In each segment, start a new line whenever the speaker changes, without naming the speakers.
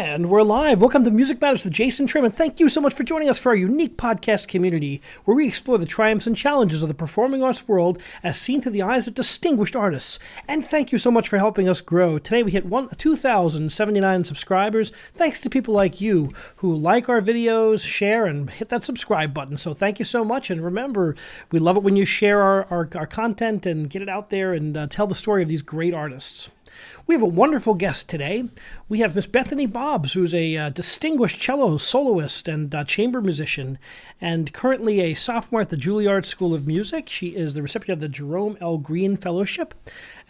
And we're live. Welcome to Music Matters with Jason Tramm, and thank you so much for joining us for our unique podcast community, where we explore the triumphs and challenges of the performing arts world as seen through the eyes of distinguished artists. And thank you so much for helping us grow. Today we hit 2,079 subscribers, thanks to people like you who like our videos, share, and hit that subscribe button. So thank you so much, and remember, we love it when you share our content and get it out there and tell the story of these great artists. We have a wonderful guest today. We have Miss Bethany Bobbs, who's a distinguished cello soloist and chamber musician, and currently a sophomore at the Juilliard School of Music. She is the recipient of the Jerome L. Green Fellowship,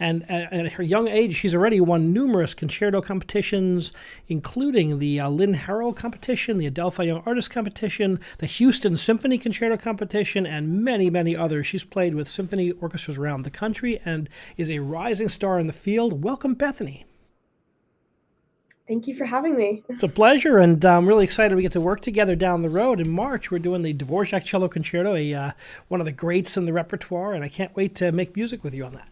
and at her young age, she's already won numerous concerto competitions, including the Lynn Harrell competition, the Adelphi Young Artist competition, the Houston Symphony Concerto competition, and many, many others. She's played with symphony orchestras around the country and is a rising star in the field. Welcome, Bethany.
Thank you for having me.
It's a pleasure, and I'm really excited we get to work together down the road. In March, we're doing the Dvorak Cello Concerto, one of the greats in the repertoire, and I can't wait to make music with you on that.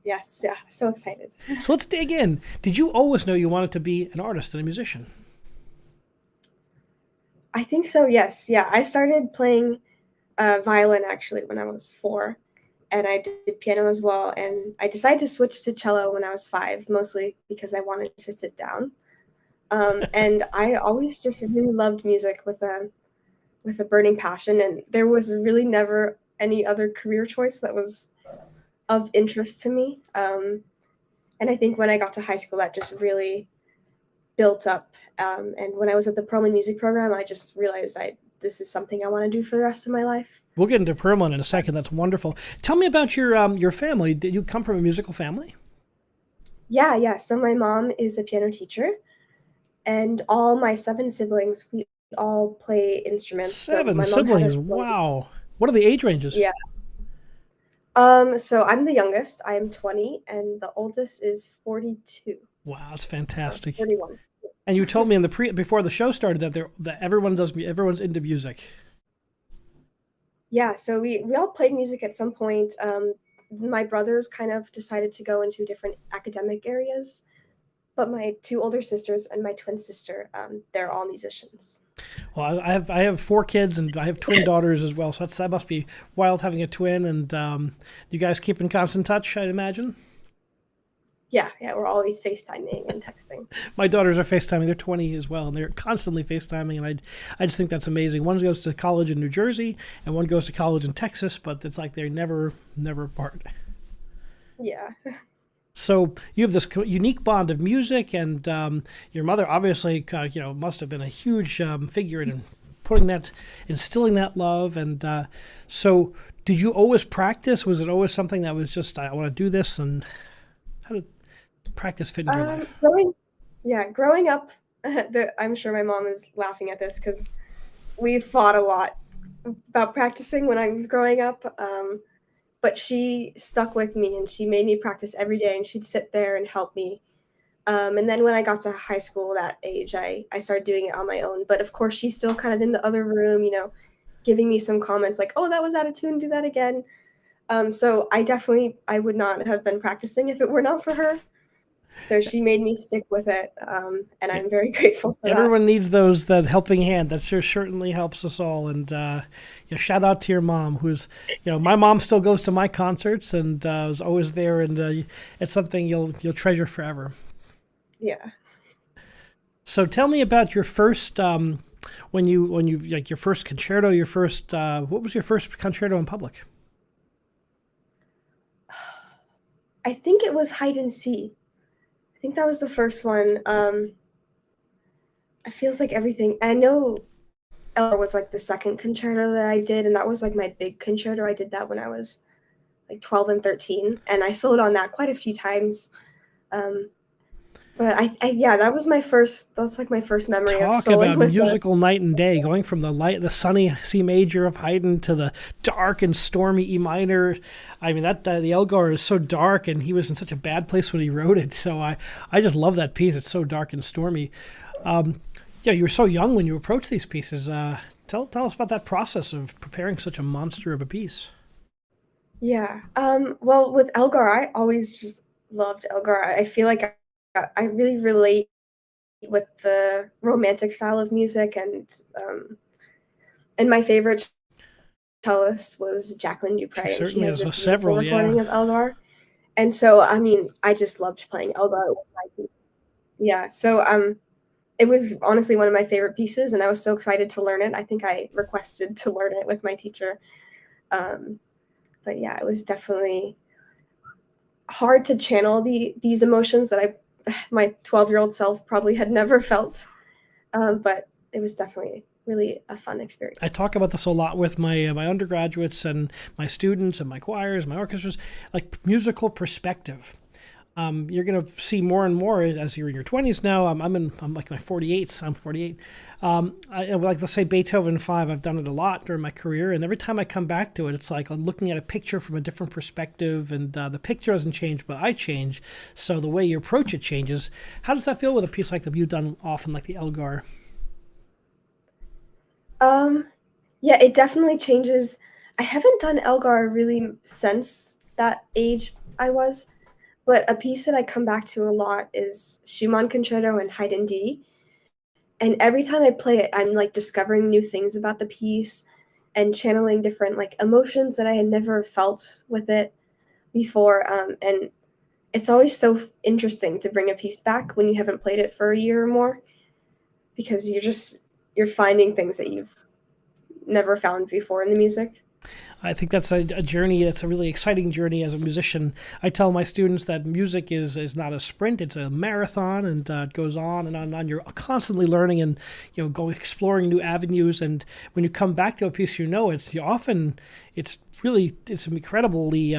Yes, yeah, so excited.
So let's dig in. Did you always know you wanted to be an artist and a musician?
I think so, yes. Yeah, I started playing violin actually when I was 4, and I did piano as well. And I decided to switch to cello when I was 5, mostly because I wanted to sit down. And I always just really loved music with a burning passion, and there was really never any other career choice that was of interest to me. And I think when I got to high school, that just really built up. And when I was at the Perlman music program, I just realized this is something I want to do for the rest of my life.
We'll get into Perlman in a second. That's wonderful. Tell me about your family. Did you come from a musical family?
Yeah. So my mom is a piano teacher, and all my 7 siblings, we all play instruments. So
7
my mom had
siblings.
us.
Wow. What are the age ranges?
Yeah. So I'm the youngest. I'm 20, and the oldest is 42.
Wow, that's fantastic.
41.
And you told me before the show started that everyone's into music.
Yeah, so we all played music at some point. My brothers kind of decided to go into different academic areas, but my 2 older sisters and my twin sister, they're all musicians.
Well, I have 4 kids and I have twin daughters as well, so that must be wild having a twin. And you guys keep in constant touch, I'd imagine.
Yeah, we're always FaceTiming and texting.
My daughters are FaceTiming. They're 20 as well, and they're constantly FaceTiming, and I just think that's amazing. One goes to college in New Jersey, and one goes to college in Texas, but it's like they're never apart.
Yeah.
So you have this unique bond of music, and your mother obviously, must have been a huge figure in instilling that love. And so, did you always practice? Was it always something that was just, I want to do this? And how did practice fit into your life?
Growing up, I'm sure my mom is laughing at this because we fought a lot about practicing when I was growing up. But she stuck with me, and she made me practice every day, and she'd sit there and help me. And then when I got to high school, that age, I started doing it on my own. But of course, she's still kind of in the other room, giving me some comments like, "Oh, that was out of tune, do that again." So I would not have been practicing if it were not for her. So she made me stick with it, and I'm very grateful for that.
Everyone needs that helping hand. That certainly helps us all. And shout out to your mom, who's, my mom still goes to my concerts and is always there, and it's something you'll treasure forever.
Yeah.
So tell me about your first when you like your first concerto. What was your first concerto in public?
I think it was Hide and See. I think that was the first one. It feels like everything. I know Eller was like the second concerto that I did, and that was like my big concerto. I did that when I was like 12 and 13, and I soloed on that quite a few times. But that was my first. That's like my first memory of
Talk
soloing
about
with
musical night and day, going from the sunny C major of Haydn to the dark and stormy E minor. I mean, the Elgar is so dark, and he was in such a bad place when he wrote it. So I just love that piece. It's so dark and stormy. You were so young when you approached these pieces. Tell us about that process of preparing such a monster of a piece.
Yeah. Well, with Elgar, I always just loved Elgar. I feel like I really relate with the romantic style of music, and my favorite cellist was Jacqueline
She
Dupre, and she
certainly
has
has
a beautiful
several, yeah.
recording of Elgar. And so, I mean, I just loved playing Elgar with my piece. Yeah, so it was honestly one of my favorite pieces, and I was so excited to learn it. I think I requested to learn it with my teacher. Um, but yeah, it was definitely hard to channel these emotions that my 12-year-old self probably had never felt. But it was definitely really a fun
I
experience.
talk about this a lot with my undergraduates and my students and my choirs, my orchestras, like musical perspective. You're going to see more and more as you're in your 20s now. I'm like my 48s. I'm 48. Like let's say Beethoven 5. I've done it a lot during my career, and every time I come back to it, it's like I'm looking at a picture from a different perspective, and the picture doesn't change, but I change. So the way you approach it changes. How does that feel with a piece like that you've done often, like the Elgar?
Um, yeah, it definitely changes. I haven't done Elgar really since that age I was, but a piece that I come back to a lot is Schumann Concerto and Haydn D. And every time I play it, I'm like discovering new things about the piece and channeling different like emotions that I had never felt with it before. And it's always so interesting to bring a piece back when you haven't played it for a year or more, because you're finding things that you've never found before in the music.
I think that's a journey. It's a really exciting journey as a musician. I tell my students that music is not a sprint; it's a marathon, and it goes on and on and on. You're constantly learning and go exploring new avenues. And when you come back to a piece, it's really it's incredibly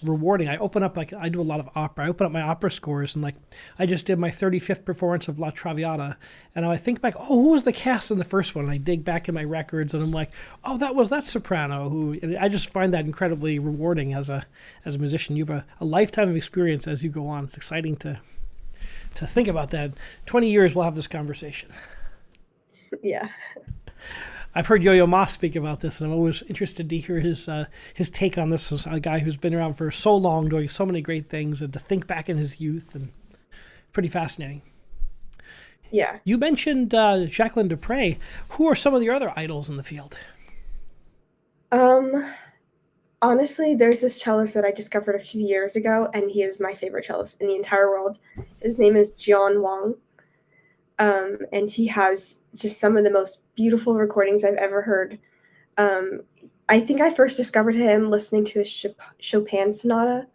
rewarding. I open up like I do a lot of opera. I open up my opera scores and like I just did my 35th performance of La Traviata, and I think back, oh, who was the cast in the first one? And I dig back in my records and I'm like, oh, that was that soprano who. And I just find that incredibly rewarding as a musician. You have a lifetime of experience as you go on. It's exciting to think about that. 20 years we'll have this conversation.
Yeah.
I've heard Yo-Yo Ma speak about this, and I'm always interested to hear his take on this as a guy who's been around for so long, doing so many great things, and to think back in his youth, and pretty fascinating.
Yeah.
You mentioned Jacqueline Dupre. Who are some of your other idols in the field?
Um, Honestly, there's this cellist that I discovered a few years ago, and he is my favorite cellist in the entire world. His name is Jian Wang. And he has just some of the most beautiful recordings I've ever heard. Um, I think I first discovered him listening to his Chopin sonata,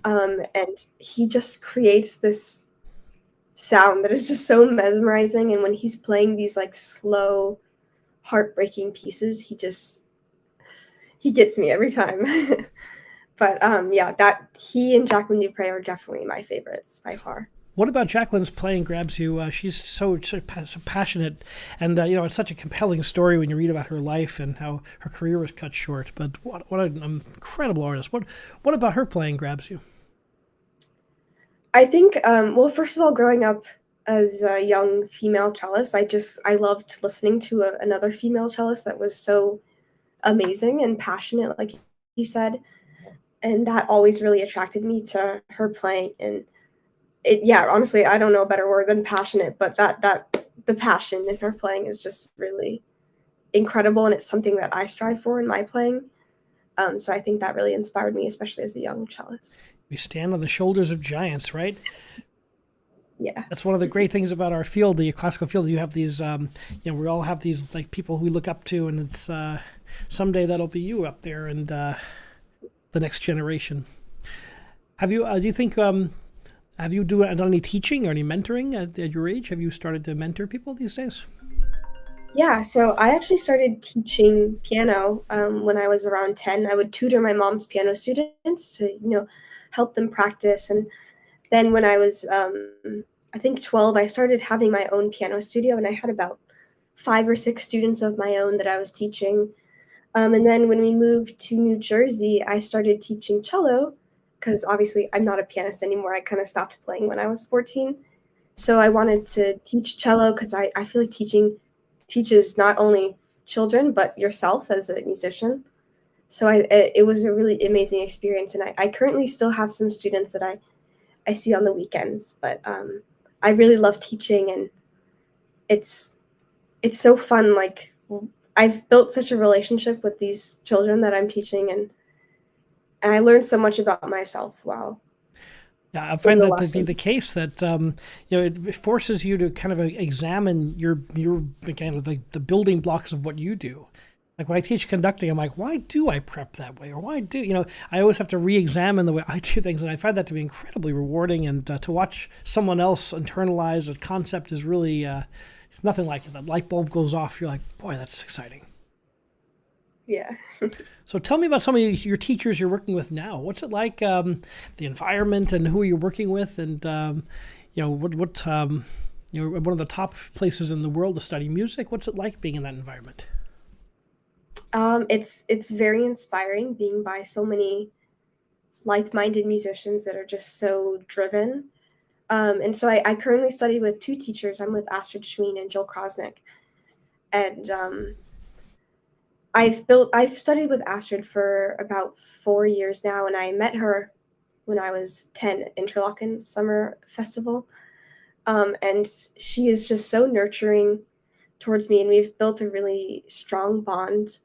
and he just creates this sound that is just so mesmerizing. And when he's playing these like slow, heartbreaking pieces, he gets me every time. But yeah, that he and Jacqueline Dupre are definitely my favorites by far.
What about Jacqueline's playing grabs you? She's so passionate, and it's such a compelling story when you read about her life and how her career was cut short. But what an incredible artist! What about her playing grabs you?
I think, well, first of all, growing up as a young female cellist, I loved listening to another female cellist that was so amazing and passionate, like you said, and that always really attracted me to her playing. And yeah, honestly, I don't know a better word than passionate, but that the passion in her playing is just really incredible, and it's something that I strive for in my playing. So I think that really inspired me, especially as a young cellist.
We stand on the shoulders of giants, right?
Yeah.
That's one of the great things about our field, the classical field. You have these, we all have these like people we look up to, and it's someday that'll be you up there, and the next generation. Have you? Do you think? Have you done any teaching or any mentoring at your age? Have you started to mentor people these days?
Yeah, so I actually started teaching piano when I was around 10. I would tutor my mom's piano students to, help them practice. And then when I was, I think 12, I started having my own piano studio, and I had about 5 or 6 students of my own that I was teaching. And then when we moved to New Jersey, I started teaching cello because obviously I'm not a pianist anymore. I kind of stopped playing when I was 14. So I wanted to teach cello because I feel like teaching teaches not only children, but yourself as a musician. So it was a really amazing experience. And I currently still have some students that I see on the weekends, but I really love teaching, and it's so fun. Like, I've built such a relationship with these children that I'm teaching, and I learned so much about myself while
Yeah, I
in
find
the
that to be the
lessons.
case that it forces you to kind of examine your kind of like the building blocks of what you do. Like when I teach conducting, I'm like, why do I prep that way, or why do I always have to re-examine the way I do things, and I find that to be incredibly rewarding. And to watch someone else internalize a concept is really it's nothing like it. The light bulb goes off. You're like, boy, that's exciting.
Yeah.
So tell me about some of your teachers you're working with now. What's it like, the environment, and who you're working with, and one of the top places in the world to study music. What's it like being in that environment?
It's very inspiring being by so many like-minded musicians that are just so driven. And so I currently study with two teachers. I'm with Astrid Schween and Joel Krosnick, and I've studied with Astrid for about 4 years now, and I met her when I was 10 at Interlochen Summer Festival. And she is just so nurturing towards me, and we've built a really strong bond.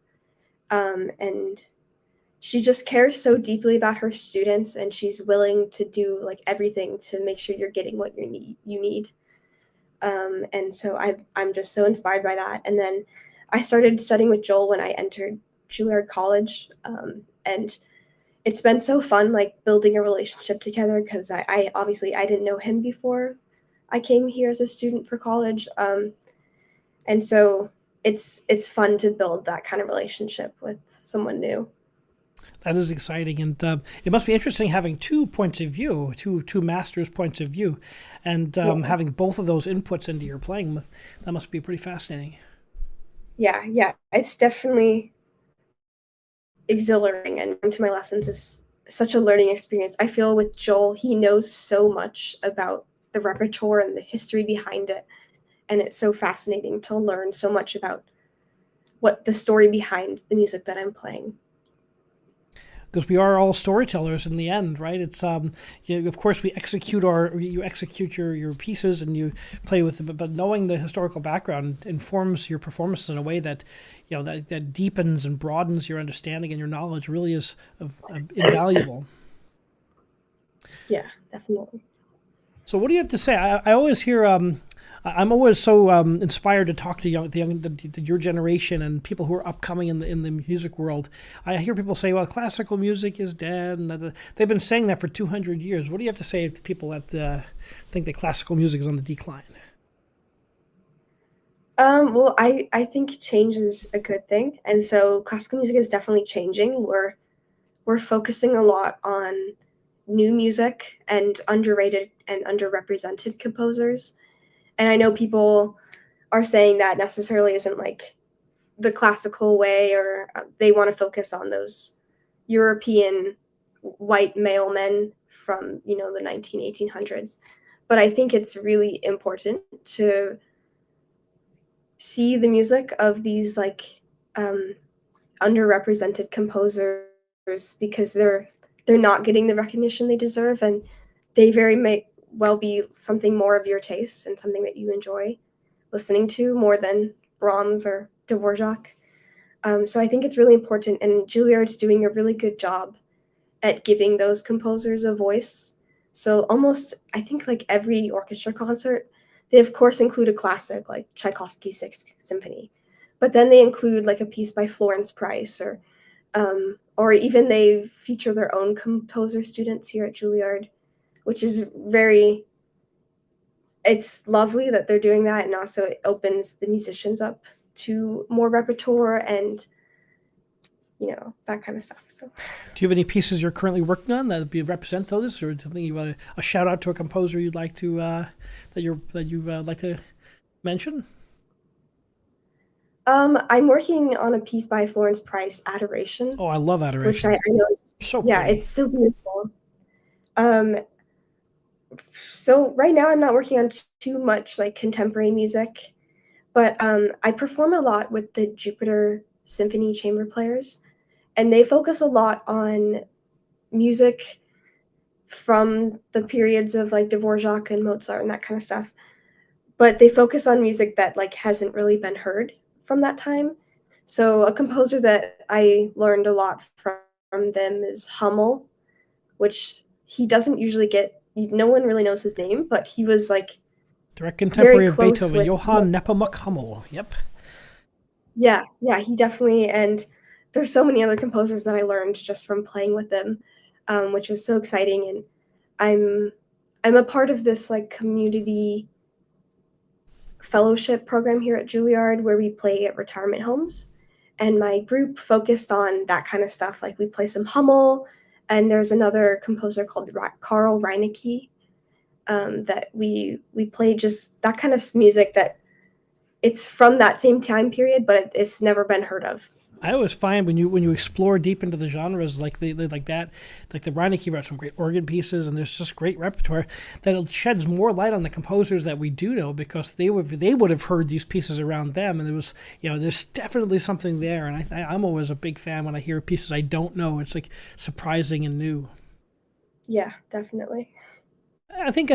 And she just cares so deeply about her students, and she's willing to do like everything to make sure you're getting what you need. And so I'm just so inspired by that. And then I started studying with Joel when I entered Juilliard College, and it's been so fun, like building a relationship together, because I obviously I didn't know him before I came here as a student for college, and so it's fun to build that kind of relationship with someone new.
That is exciting, and it must be interesting having two points of view, two masters' points of view, and
Yeah,
having both of those inputs into your playing. That must be pretty fascinating.
yeah, yeah. It's definitely exhilarating, and going to my lessons is such a learning experience. I feel with Joel, he knows so much about the repertoire and the history behind it, and it's so fascinating to learn so much about what the story behind the music that I'm playing.
Because we are all storytellers in the end, right? It's of course we execute you execute your pieces and you play with it, but knowing the historical background informs your performance in a way that that deepens and broadens your understanding, and your knowledge really is invaluable.
Yeah, definitely.
So, what do you have to say? I always hear. I'm always so inspired to talk to your generation and people who are upcoming in the music world. I hear people say, "Well, classical music is dead," and they've been saying that for 200 years. What do you have to say to people that think that classical music is on the decline?
Well, I think change is a good thing, and so classical music is definitely changing. We're focusing a lot on new music and underrated and underrepresented composers. And I know people are saying that necessarily isn't like the classical way, or they want to focus on those European white male men from the 1800s. But I think it's really important to see the music of these like um, underrepresented composers, because they're not getting the recognition they deserve, and they very may well be something more of your taste and something that you enjoy listening to more than Brahms or Dvorak. So I think it's really important, and Juilliard's doing a really good job at giving those composers a voice. So almost, I think like every orchestra concert, they of course include a classic like Tchaikovsky's Sixth Symphony, but then they include like a piece by Florence Price, or even they feature their own composer students here at Juilliard, which is very, it's lovely that they're doing that, and also it opens the musicians up to more repertoire and that kind of stuff. So
Do you have any pieces you're currently working on that would be represent those, or something you want a shout out to a composer you'd like to that you like to mention?
I'm working on a piece by Florence Price, Adoration,
Oh, I love
which I
Adoration.
know is,
So
yeah,
pretty.
it's so beautiful. Um, so right now I'm not working on too much like contemporary music, but I perform a lot with the Jupiter Symphony Chamber Players, and they focus a lot on music from the periods of like Dvorak and Mozart and that kind of stuff. but they focus on music that like hasn't really been heard from that time. So a composer that I learned a lot from them is Hummel, which he doesn't usually get. No one really knows his name, but he was like
Direct
very
contemporary of
close
Beethoven,
with.
Johann Nepomuk Hummel. Yep.
Yeah, yeah, he definitely. And there's so many other composers that I learned just from playing with them, which was so exciting. And I'm I'm a part of this like community fellowship program here at Juilliard where we play at retirement homes. And my group focused on that kind of stuff. Like we play some Hummel, and there's another composer called Carl Reinecke that we play just that kind of music that it's from that same time period, but it's never been heard of.
I always find when you explore deep into the genres like like that, like the Reinecke wrote some great organ pieces, and there's just great repertoire that it sheds more light on the composers that we do know because they would have heard these pieces around them, and there was there's definitely something there, and I'm always a big fan when I hear pieces I don't know. It's like surprising and new.
Yeah, definitely.
I think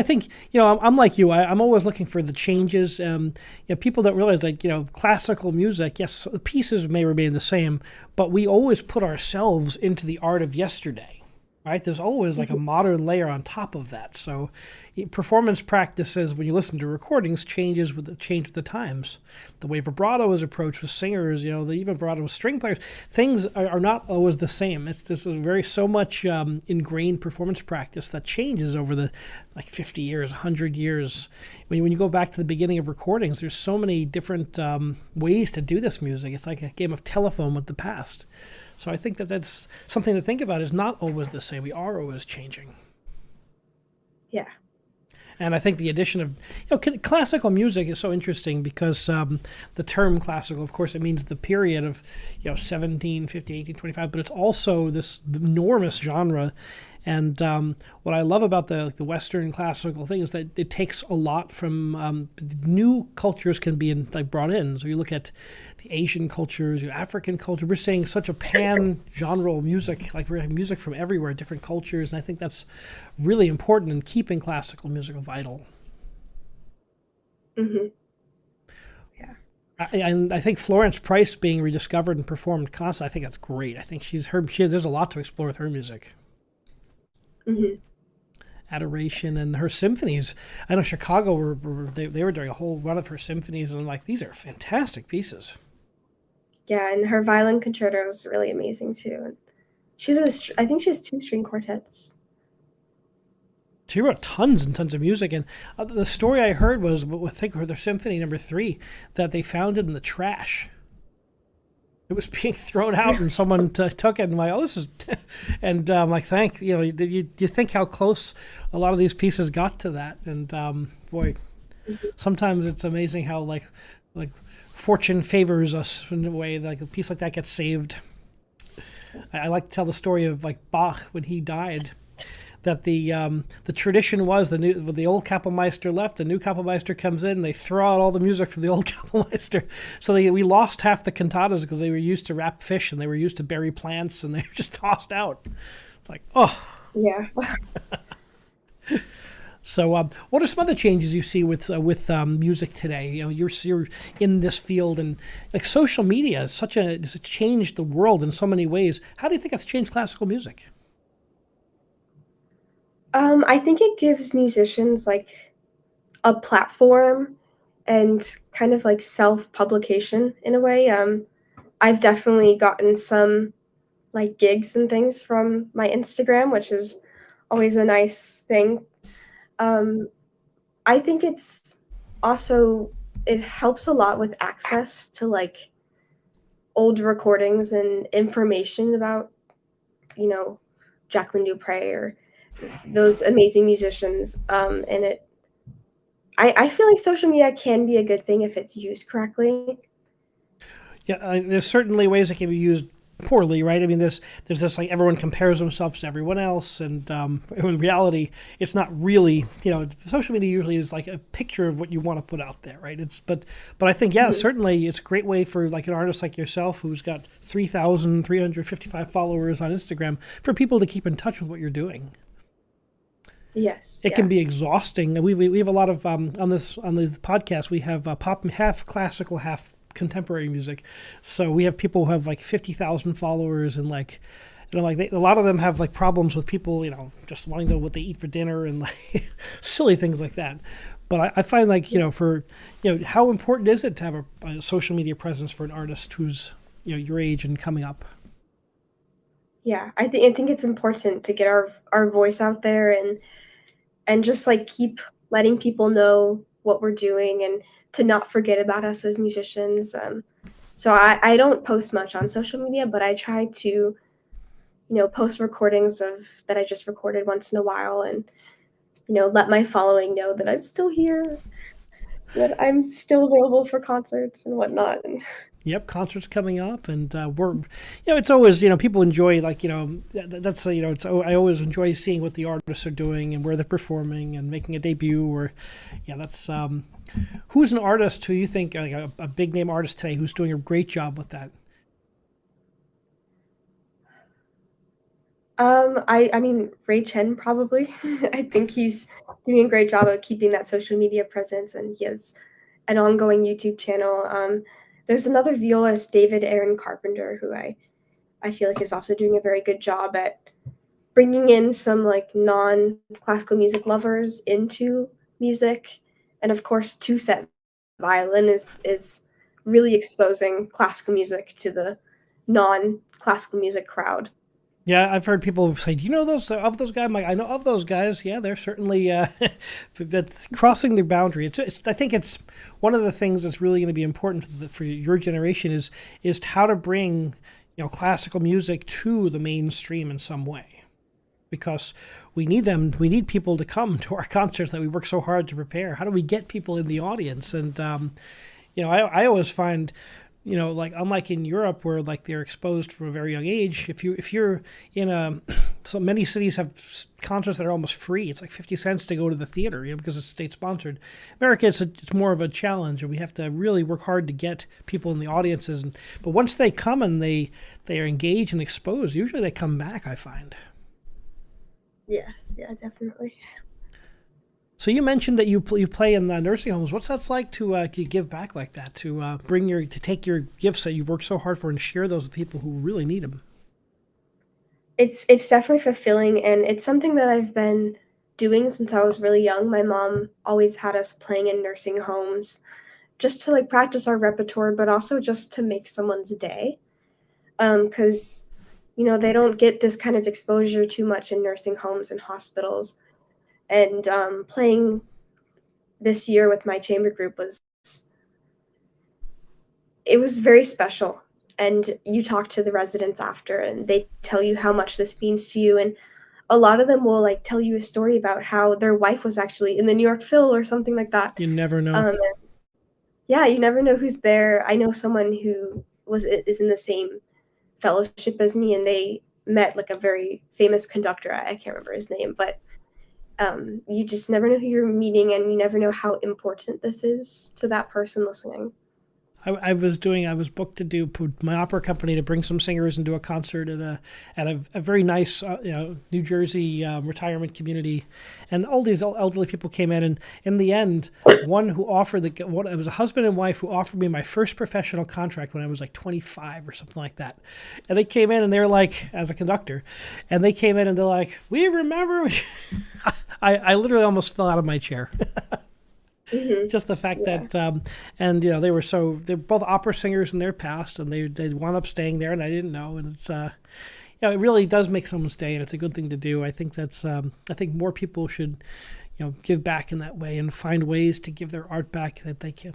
I'm like you. I'm always looking for the changes. People don't realize that classical music. Yes, the pieces may remain the same, but we always put ourselves into the art of yesterday. Right? There's always like a modern layer on top of that. So performance practices, when you listen to recordings, change with the times. The way vibrato is approached with singers, even vibrato with string players, things are not always the same. There's so much ingrained performance practice that changes over the 50 years, 100 years. When you go back to the beginning of recordings, there's so many different ways to do this music. It's like a game of telephone with the past. So I think that's something to think about. Is not always the same. We are always changing.
Yeah.
And I think the addition of classical music is so interesting because the term classical, of course, it means the period of 1750, 1825, but it's also this enormous genre. And what I love about the Western classical thing is that it takes a lot from new cultures can be brought in. So you look at the Asian cultures, your African culture. We're seeing such a pan-genre music, like we're having music from everywhere, different cultures, and I think that's really important in keeping classical music vital.
Mm-hmm. Yeah.
And I think Florence Price being rediscovered and performed constantly, I think that's great. I think there's a lot to explore with her music.
Mm-hmm.
Adoration and her symphonies. I know Chicago they were doing a whole run of her symphonies, and I'm like, these are fantastic pieces.
Yeah, and her violin concerto is really amazing too. I think she has 2 string quartets.
She wrote tons and tons of music, and the story I heard was, I think, her Symphony No. 3, that they found it in the trash. It was being thrown out, and someone took it, and I'm like, oh, this is, and I'm like, you think how close a lot of these pieces got to that, and boy, sometimes it's amazing how like fortune favors us in a way, like a piece like that gets saved. I like to tell the story of like Bach when he died, that the tradition was the old Kapellmeister left, the new Kapellmeister comes in, and they throw out all the music from the old Kapellmeister. So we lost half the cantatas because they were used to wrap fish and they were used to bury plants, and they were just tossed out. It's like, oh.
Yeah.
So, what are some other changes you see with music today? You're in this field, and like social media is has changed the world in so many ways. How do you think it's changed classical music?
I think it gives musicians like a platform and kind of like self-publication in a way. I've definitely gotten some like gigs and things from my Instagram, which is always a nice thing. I think it helps a lot with access to like old recordings and information about, Jacqueline Dupre or those amazing musicians. And I feel like social media can be a good thing if it's used correctly.
Yeah, there's certainly ways it can be used poorly, right? I mean, there's this like everyone compares themselves to everyone else, and in reality, it's not really. Social media usually is like a picture of what you want to put out there, right? But I think certainly it's a great way for like an artist like yourself who's got 3,355 followers on Instagram for people to keep in touch with what you're doing.
Yes,
It can
yeah.
be exhausting. We have a lot of on the podcast. We have pop, half classical, half contemporary music. So we have people who have like 50,000 followers, and like, a lot of them have like problems with people, just wanting to know what they eat for dinner, and like silly things like that. But I find, like,
Yeah.
for how important is it to have a social media presence for an artist who's your age and coming up?
Yeah, I think it's important to get our voice out there and just like keep letting people know what we're doing and to not forget about us as musicians. So I don't post much on social media, but I try to, post recordings of that I just recorded once in a while and, let my following know that I'm still here, that I'm still available for concerts and whatnot. And
Yep, concerts coming up, and it's always, people enjoy, like, that's it's, I always enjoy seeing what the artists are doing and where they're performing and making a debut, or yeah, that's who's an artist who you think, like, a big name artist today who's doing a great job with that?
I mean, Ray Chen probably. I think he's doing a great job of keeping that social media presence, and he has an ongoing YouTube channel. There's another violist, David Aaron Carpenter, who I feel like is also doing a very good job at bringing in some like non-classical music lovers into music, and of course, two-set violin is really exposing classical music to the non-classical music crowd.
Yeah, I've heard people say, "Do you know those of those guys?" I'm like, "I know of those guys. Yeah, they're certainly that's crossing the boundary." I think it's one of the things that's really going to be important for your generation is how to bring classical music to the mainstream in some way, because we need them. We need people to come to our concerts that we work so hard to prepare. How do we get people in the audience? And I always find, like, unlike in Europe where, like, they're exposed from a very young age, if you're in a so many cities have concerts that are almost free. It's like 50 cents to go to the theater, because it's state sponsored. America, it's more of a challenge, and we have to really work hard to get people in the audiences. But once they come and they are engaged and exposed, usually they come back, I find.
Yes, yeah, definitely.
So you mentioned that you play in the nursing homes. What's that like to give back like that, to to take your gifts that you've worked so hard for and share those with people who really need them?
It's definitely fulfilling, and it's something that I've been doing since I was really young. My mom always had us playing in nursing homes just to like practice our repertoire, but also just to make someone's day. Because they don't get this kind of exposure too much in nursing homes and hospitals. And playing this year with my chamber group it was very special. And you talk to the residents after, and they tell you how much this means to you. And a lot of them will like tell you a story about how their wife was actually in the New York Phil or something like that.
You never know.
Um, yeah, you never know who's there. I know someone who is in the same fellowship as me, and they met like a very famous conductor. I can't remember his name, but you just never know who you're meeting, and you never know how important this is to that person listening.
I was booked to do my opera company to bring some singers and do a concert at a very nice New Jersey retirement community, and all these elderly people came in, and in the end, one who offered it was a husband and wife who offered me my first professional contract when I was like 25 or something like that, and they came in and they were like, as a conductor, and they came in and they're like, "We remember." I literally almost fell out of my chair.
Hmm.
Just the fact
Yeah.
that and they're both opera singers in their past, and they wound up staying there, and I didn't know. And it's it really does make someone stay, and it's a good thing to do. I think that's I think more people should give back in that way and find ways to give their art back that they can.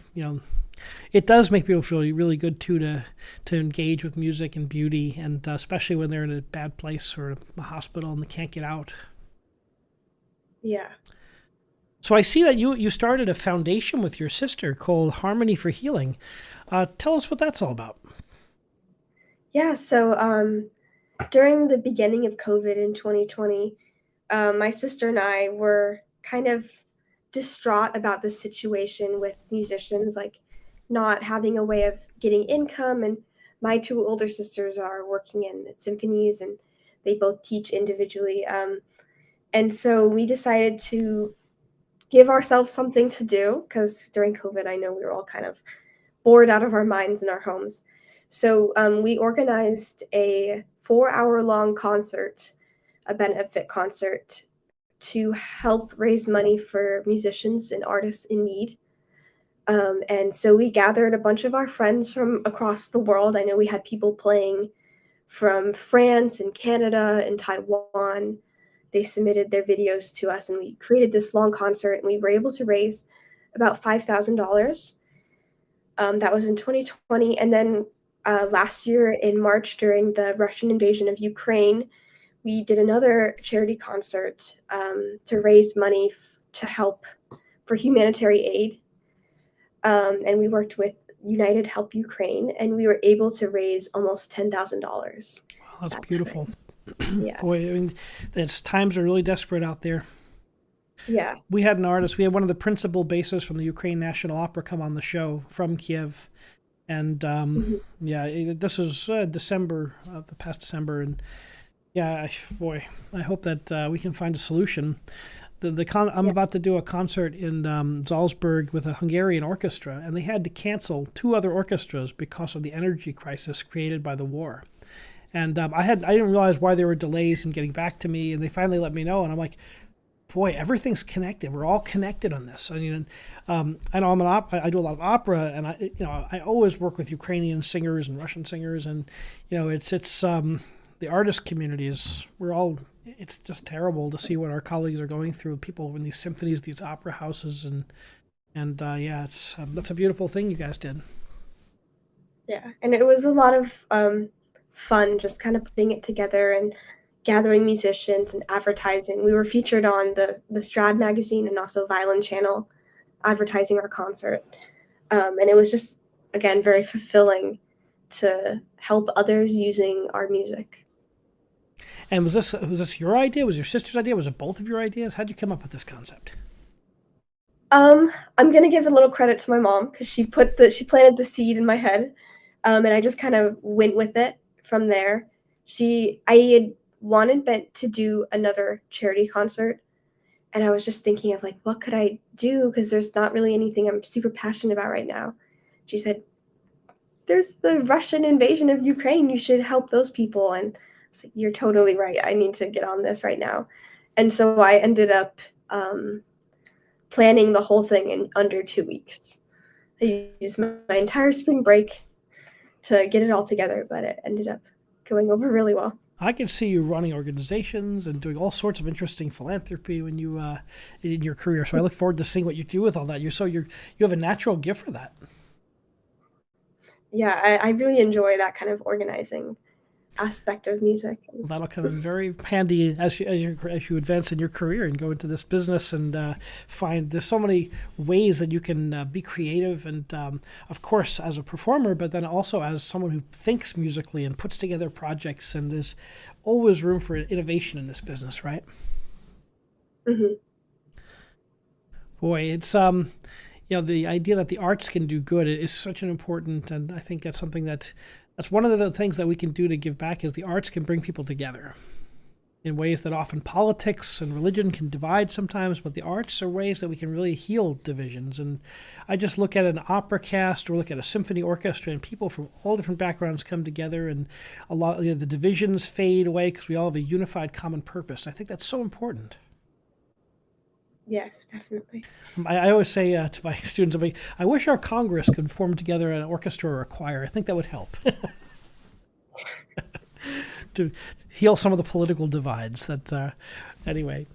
It does make people feel really good too to engage with music and beauty, and especially when they're in a bad place or a hospital and they can't get out.
Yeah.
So I see that you started a foundation with your sister called Harmony for Healing. Tell us what that's all about.
Yeah. So during the beginning of COVID in 2020, my sister and I were kind of distraught about the situation with musicians, like not having a way of getting income. And my two older sisters are working in symphonies, and they both teach individually. And so we decided to give ourselves something to do because during COVID, I know we were all kind of bored out of our minds in our homes. So we organized a 4 hour long concert, a benefit concert, to help raise money for musicians and artists in need. And so we gathered a bunch of our friends from across the world. I know we had people playing from France and Canada and Taiwan. They submitted their videos to us, and we created this long concert, and we were able to raise about $5,000. That was in 2020. And then last year in March, during the Russian invasion of Ukraine, we did another charity concert to raise money to help for humanitarian aid. And we worked with United Help Ukraine, and we were able to raise almost $10,000
Wow, that's
that
beautiful.
time. Yeah.
Boy, I mean, times are really desperate out there.
Yeah.
We had an artist. We had one of the principal bassists from the Ukraine National Opera come on the show from Kiev, and yeah, this was December, the past December, and yeah, boy, I hope that we can find a solution. I'm about to do a concert in Salzburg with a Hungarian orchestra, and they had to cancel 2 other orchestras because of the energy crisis created by the war. And I didn't realize why there were delays in getting back to me, and they finally let me know, and I'm like, boy, everything's connected. We're all connected on this. I mean, I know I do a lot of opera, and I always work with Ukrainian singers and Russian singers, and it's the artist community it's just terrible to see what our colleagues are going through. People in these symphonies, these opera houses, and yeah, it's that's a beautiful thing you guys did.
Yeah, and it was a lot of fun just kind of putting it together and gathering musicians and advertising. We were featured on the Strad magazine and also Violin Channel advertising our concert. And it was just, again, very fulfilling to help others using our music.
And was this your idea? Was your sister's idea? Was it both of your ideas? How'd you come up with this concept?
I'm gonna give a little credit to my mom because she planted the seed in my head, and I just kind of went with it from there. I had wanted to do another charity concert, and I was just thinking of like, what could I do? Because there's not really anything I'm super passionate about right now. She said, "There's the Russian invasion of Ukraine. You should help those people." And I was like, "You're totally right. I need to get on this right now." And so I ended up planning the whole thing in under 2 weeks. I used my entire spring break to get it all together, but it ended up going over really well.
I can see you running organizations and doing all sorts of interesting philanthropy when you in your career. So I look forward to seeing what you do with all that. You have a natural gift for that.
Yeah, I really enjoy that kind of organizing aspect of music.
Well, that'll come in very handy as you advance in your career and go into this business and find there's so many ways that you can be creative and of course as a performer, but then also as someone who thinks musically and puts together projects. And there's always room for innovation in this business, right?
Mm-hmm.
Boy, it's the idea that the arts can do good is such an important, and I think that's something that's one of the things that we can do to give back is the arts can bring people together in ways that often politics and religion can divide sometimes, but the arts are ways that we can really heal divisions. And I just look at an opera cast or look at a symphony orchestra, and people from all different backgrounds come together, and a lot of the divisions fade away because we all have a unified common purpose. I think that's so important.
Yes, definitely.
I always say to my students, I wish our Congress could form together an orchestra or a choir. I think that would help to heal some of the political divides. Anyway.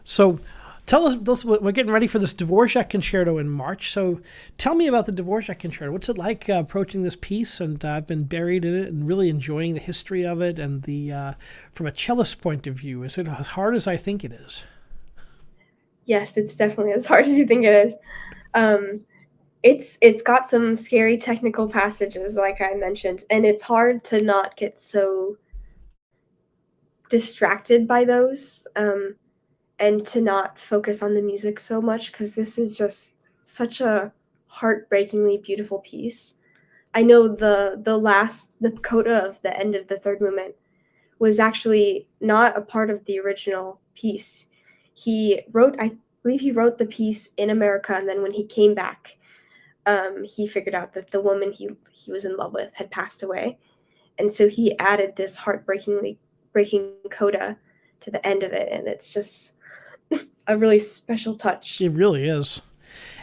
So tell us, we're getting ready for this Dvorak concerto in March. So tell me about the Dvorak concerto. What's it like approaching this piece? And I've been buried in it and really enjoying the history of it. And from a cellist point of view, is it as hard as I think it is?
Yes, it's definitely as hard as you think it is. It's got some scary technical passages, like I mentioned, and it's hard to not get so distracted by those, and to not focus on the music so much, because this is just such a heartbreakingly beautiful piece. I know the coda of the end of the third movement was actually not a part of the original piece. He wrote, I believe he wrote the piece in America, and then when he came back, he figured out that the woman he was in love with had passed away, and so he added this heartbreakingly breaking coda to the end of it, and it's just a really special touch.
It really is.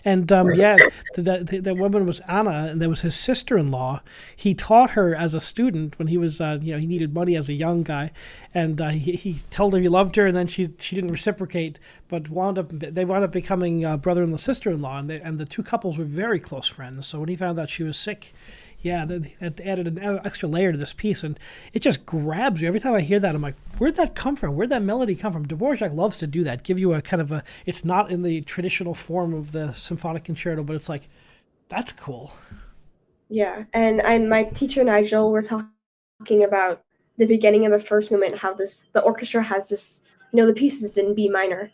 And yeah, that woman was Anna, and that was his sister-in-law. He taught her as a student when he was, he needed money as a young guy, and he told her he loved her, and then she didn't reciprocate, but they wound up becoming brother and sister-in-law, and the two couples were very close friends. So when he found out she was sick, yeah, that added an extra layer to this piece, and it just grabs you. Every time I hear that, I'm like, where'd that come from? Where'd that melody come from? Dvorak loves to do that, give you a kind of a, it's not in the traditional form of the symphonic concerto, but it's like, that's cool.
Yeah, and my teacher Nigel were talking about the beginning of the first movement, how the orchestra has this, the piece is in B minor,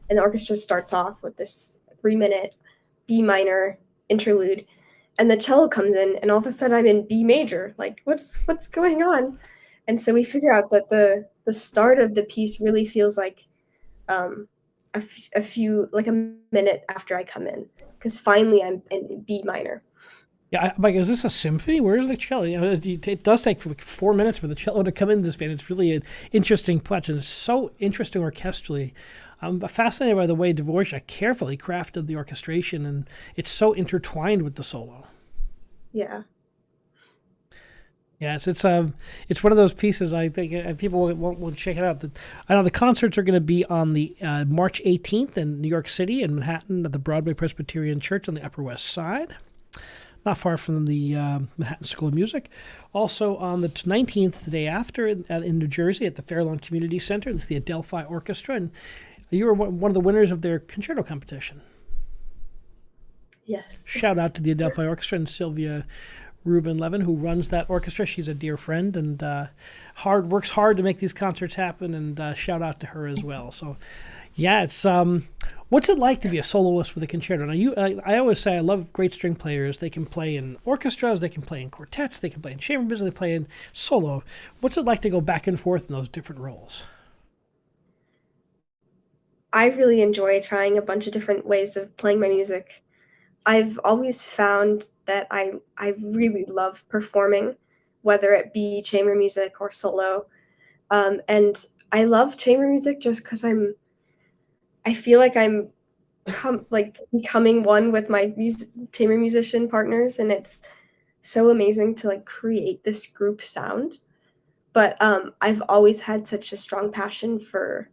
and the orchestra starts off with this 3-minute B minor interlude, and the cello comes in, and all of a sudden I'm in B major. Like, what's going on? And so we figure out that the start of the piece really feels like a few, like a minute after I come in, because finally I'm in B minor.
Yeah, I'm like, is this a symphony? Where's the cello? It does take like 4 minutes for the cello to come in this band. It's really an interesting touch, and it's so interesting orchestrally. I'm fascinated by the way Dvorak carefully crafted the orchestration, and it's so intertwined with the solo.
Yeah.
Yes, it's one of those pieces. I think people will check it out. I know the concerts are going to be on the March 18th in New York City and Manhattan at the Broadway Presbyterian Church on the Upper West Side, not far from the Manhattan School of Music. Also on the 19th, the day after, in New Jersey at the Fairlawn Community Center. This is the Adelphi Orchestra, and you were one of the winners of their concerto competition.
Yes.
Shout out to the Adelphi Orchestra and Sylvia Rubin Levin, who runs that orchestra. She's a dear friend and works hard to make these concerts happen, and shout out to her as well. So, yeah, it's what's it like to be a soloist with a concerto? Now, I always say I love great string players. They can play in orchestras, they can play in quartets, they can play in chamber music, they play in solo. What's it like to go back and forth in those different roles?
I really enjoy trying a bunch of different ways of playing my music. I've always found that I really love performing, whether it be chamber music or solo. And I love chamber music just because I feel like I'm becoming one with my chamber musician partners, and it's so amazing to like create this group sound. But I've always had such a strong passion for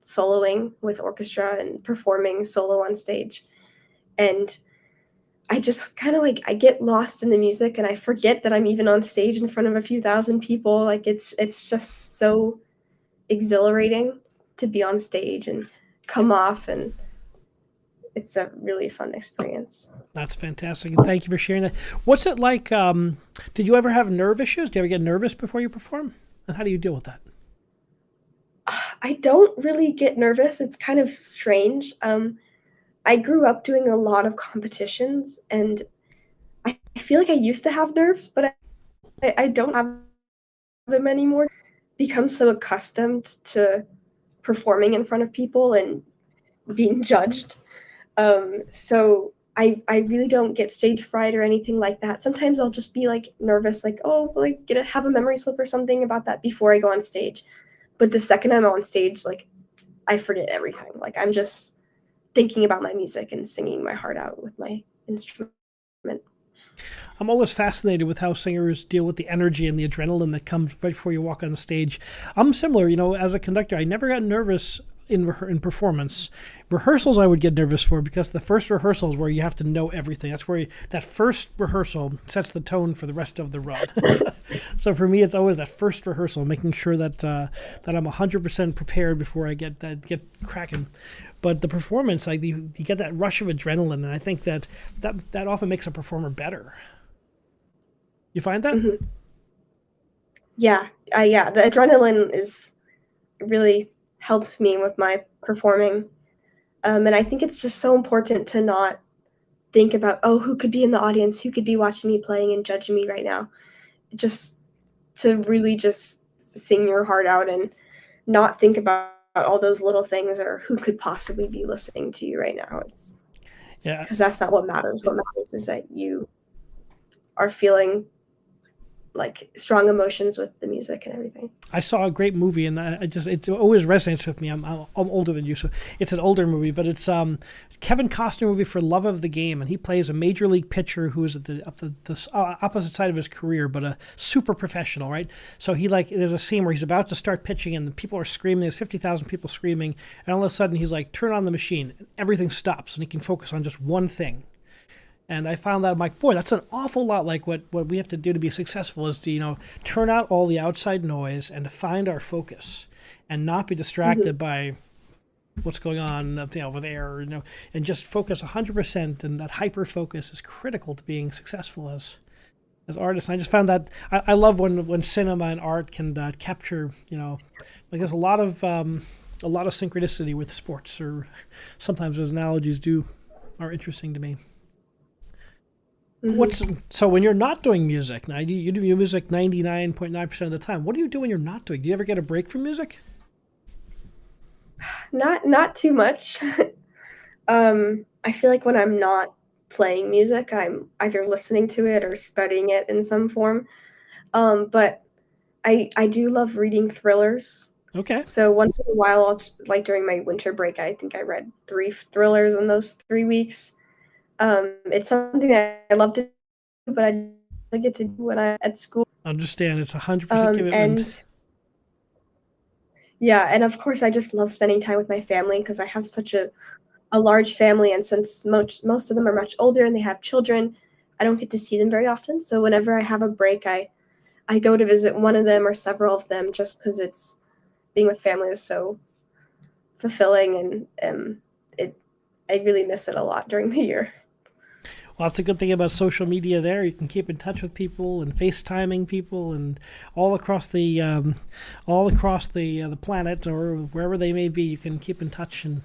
soloing with orchestra and performing solo on stage. And I just kind of I get lost in the music and I forget that I'm even on stage in front of a few thousand people. Like it's just so exhilarating to be on stage and come off, and it's a really fun experience.
That's fantastic, and thank you for sharing that. What's it like? Did you ever have nerve issues? Do you ever get nervous before you perform? And how do you deal with that?
I don't really get nervous. It's kind of strange. I grew up doing a lot of competitions, and I feel like I used to have nerves, but I don't have them anymore. Become so accustomed to performing in front of people and being judged. So I really don't get stage fright or anything like that. Sometimes I'll just be like nervous, like, oh, like have a memory slip or something about that before I go on stage. But the second I'm on stage, like I forget everything. Like I'm just thinking about my music and singing my heart out with my instrument.
I'm always fascinated with how singers deal with the energy and the adrenaline that comes right before you walk on the stage. I'm similar, as a conductor. I never got nervous in performance. Rehearsals I would get nervous for, because the first rehearsal is where you have to know everything. That's where that first rehearsal sets the tone for the rest of the run. So for me, it's always that first rehearsal, making sure that I'm 100% prepared before I get cracking. But the performance, like you get that rush of adrenaline, and I think that often makes a performer better. You find that?
Mm-hmm. Yeah, the adrenaline really helps me with my performing. And I think it's just so important to not think about, oh, who could be in the audience, who could be watching me playing and judging me right now. Just to really just sing your heart out and not think about all those little things or who could possibly be listening to you right now. It's
Yeah,
because that's not what matters. What matters is that you are feeling like strong emotions with the music and everything.
I saw a great movie, and it always resonates with me. I'm older than you, so it's an older movie, but it's Kevin Costner movie for Love of the Game, and he plays a major league pitcher who is at the opposite side of his career, but a super professional, right? So there's a scene where he's about to start pitching, and the people are screaming. There's 50,000 people screaming, and all of a sudden he's like, "Turn on the machine," and everything stops, and he can focus on just one thing. And I found out, I'm like, boy, that's an awful lot like what we have to do to be successful is to, turn out all the outside noise and to find our focus and not be distracted by what's going on over there, and just focus 100%. And that hyper focus is critical to being successful as artists. And I just found that I love when cinema and art can capture, like there's a lot of synchronicity with sports, or sometimes those analogies are interesting to me. So when you're not doing music, now you do music 99.9% of the time. What do you do when you're not doing? Do you ever get a break from music?
Not too much. I feel like when I'm not playing music, I'm either listening to it or studying it in some form. But I do love reading thrillers.
Okay.
So once in a while, like during my winter break, I think I read 3 thrillers in those 3 weeks. It's something that I love to do, but I don't get to do when I'm at school.
Understand, it's 100% commitment.
And yeah, and of course, I just love spending time with my family because I have such a large family, and since most of them are much older and they have children, I don't get to see them very often. So whenever I have a break, I go to visit one of them or several of them just because it's being with family is so fulfilling, and I really miss it a lot during the year.
Well, that's the good thing about social media. There, you can keep in touch with people and FaceTiming people, and all across the planet or wherever they may be. You can keep in touch, and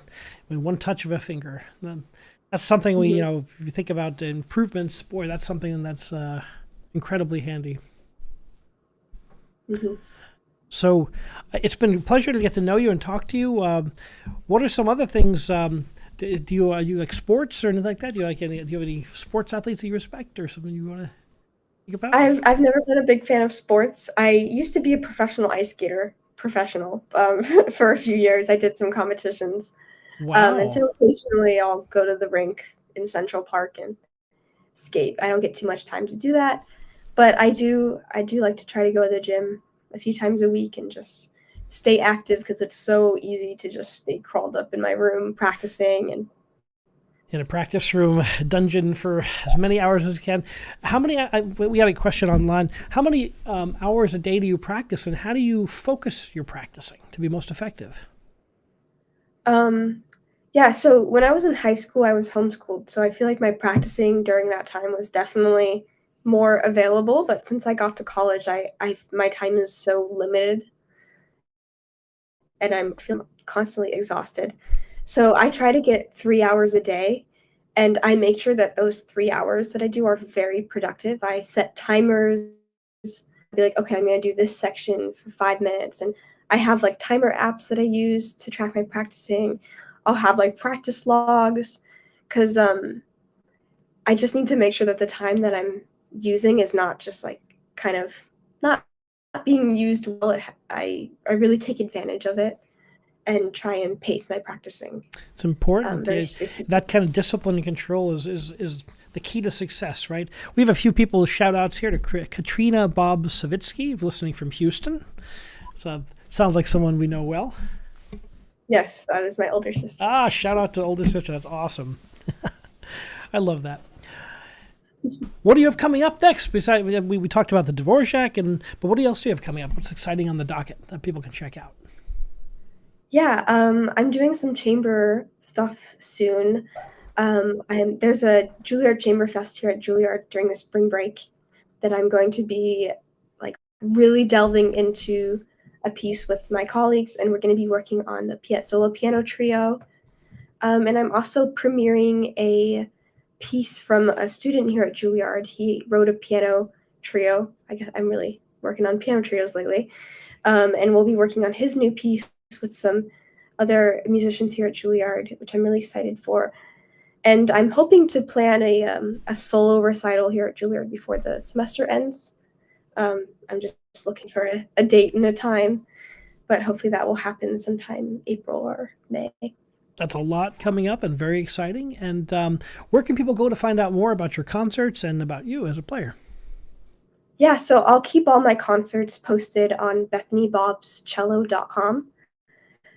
with one touch of a finger. That's something if you think about improvements, boy, that's something that's incredibly handy.
Mm-hmm.
So, it's been a pleasure to get to know you and talk to you. What are some other things? Do you like sports or anything like that? Do you have any sports athletes that you respect, or something you want to think about?
I've never been a big fan of sports. I used to be a professional ice skater, for a few years. I did some competitions.
Wow.
And so occasionally I'll go to the rink in Central Park and skate. I don't get too much time to do that, but I do like to try to go to the gym a few times a week and just stay active because it's so easy to just stay crawled up in my room practicing and
in a practice room dungeon for as many hours as you can. How many? We had a question online. How many hours a day do you practice, and how do you focus your practicing to be most effective?
Yeah, so when I was in high school, I was homeschooled, so I feel like my practicing during that time was definitely more available. But since I got to college, my time is so limited, and I'm feeling constantly exhausted. So I try to get 3 hours a day, and I make sure that those 3 hours that I do are very productive. I set timers, be like, okay, I'm going to do this section for 5 minutes. And I have like timer apps that I use to track my practicing. I'll have like practice logs because I just need to make sure that the time that I'm using is not just like kind of not being used well. I really take advantage of it and try and pace my practicing.
It's important.
Very
that kind of discipline and control is the key to success, right? We have a few people shout outs here to Katrina Bob Savitsky, listening from Houston. So sounds like someone we know well.
Yes, that is my older sister.
Shout out to older sister. That's awesome. I love that. What do you have coming up next? Besides, we talked about the Dvorak, but what else do you have coming up? What's exciting on the docket that people can check out?
Yeah, I'm doing some chamber stuff soon. There's a Juilliard Chamber Fest here at Juilliard during the spring break that I'm going to be like really delving into a piece with my colleagues, and we're going to be working on the Piazzolla Piano Trio. And I'm also premiering a piece from a student here at Juilliard. He wrote a piano trio. I guess I'm really working on piano trios lately. And we'll be working on his new piece with some other musicians here at Juilliard, which I'm really excited for. And I'm hoping to plan a solo recital here at Juilliard before the semester ends. I'm just looking for a date and a time, but hopefully that will happen sometime April or May.
That's a lot coming up and very exciting. And where can people go to find out more about your concerts and about you as a player?
Yeah, so I'll keep all my concerts posted on bethanybobscello.com.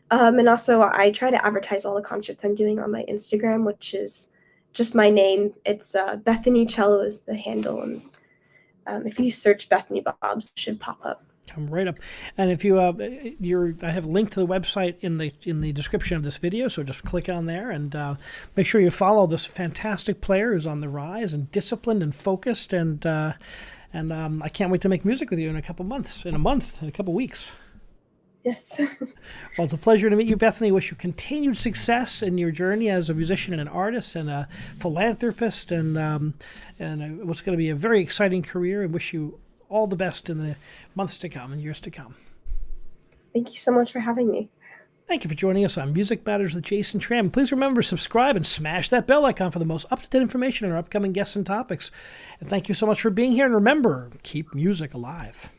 And also, I try to advertise all the concerts I'm doing on my Instagram, which is just my name. It's Bethany Cello is the handle. And if you search Bethany Bobs, it should pop up.
Come right up. And if you, I have a link to the website in the description of this video, so just click on there and make sure you follow this fantastic player who's on the rise and disciplined and focused. And I can't wait to make music with you in a couple weeks.
Yes.
Well, it's a pleasure to meet you, Bethany. Wish you continued success in your journey as a musician and an artist and a philanthropist and what's going to be a very exciting career, and wish you all the best in the months to come and years to come.
Thank you so much for having me.
Thank you for joining us on Music Matters with Jason Tramm. Please remember to subscribe and smash that bell icon for the most up-to-date information on our upcoming guests and topics. And thank you so much for being here. And remember, keep music alive.